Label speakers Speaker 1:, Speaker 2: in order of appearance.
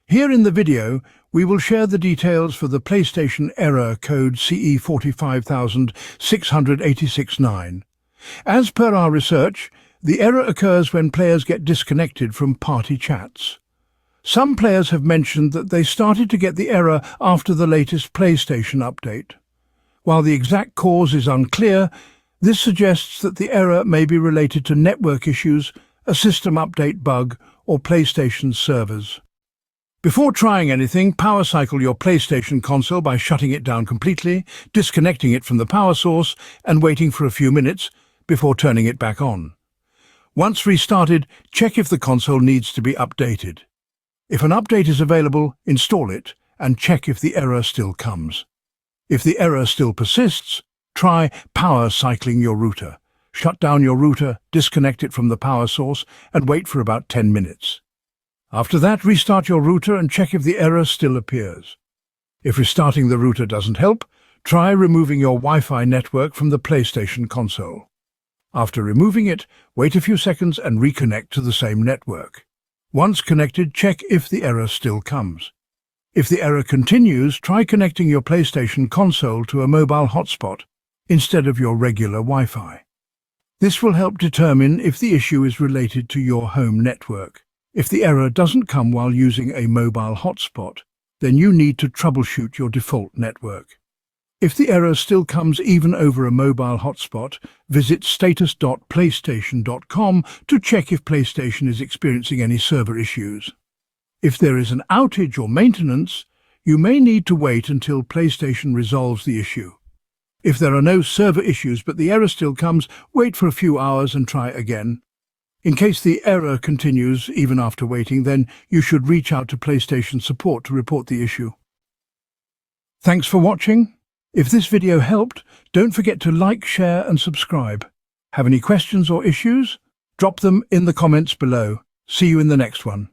Speaker 1: Here in the video, we will share the details for the PlayStation error code CE-45686-9. As per our research, the error occurs when players get disconnected from party chats. Some players have mentioned that they started to get the error after the latest PlayStation update. While the exact cause is unclear, this suggests that the error may be related to network issues, a system update bug, or PlayStation's servers. Before trying anything, power cycle your PlayStation console by shutting it down completely, disconnecting it from the power source, and waiting for a few minutes before turning it back on. Once restarted, check if the console needs to be updated. If an update is available, install it and check if the error still comes. If the error still persists, try power cycling your router. Shut down your router, disconnect it from the power source, and wait for about 10 minutes. After that, restart your router and check if the error still appears. If restarting the router doesn't help, try removing your Wi-Fi network from the PlayStation console. After removing it, wait a few seconds and reconnect to the same network. Once connected, check if the error still comes. If the error continues, try connecting your PlayStation console to a mobile hotspot instead of your regular Wi-Fi. This will help determine if the issue is related to your home network. If the error doesn't come while using a mobile hotspot, then you need to troubleshoot your default network. If the error still comes even over a mobile hotspot, visit status.playstation.com to check if PlayStation is experiencing any server issues. If there is an outage or maintenance, you may need to wait until PlayStation resolves the issue. If there are no server issues but the error still comes, wait for a few hours and try again. In case the error continues even after waiting, then you should reach out to PlayStation support to report the issue. Thanks for watching. If this video helped, don't forget to like, share and subscribe. Have any questions or issues? Drop them in the comments below. See you in the next one.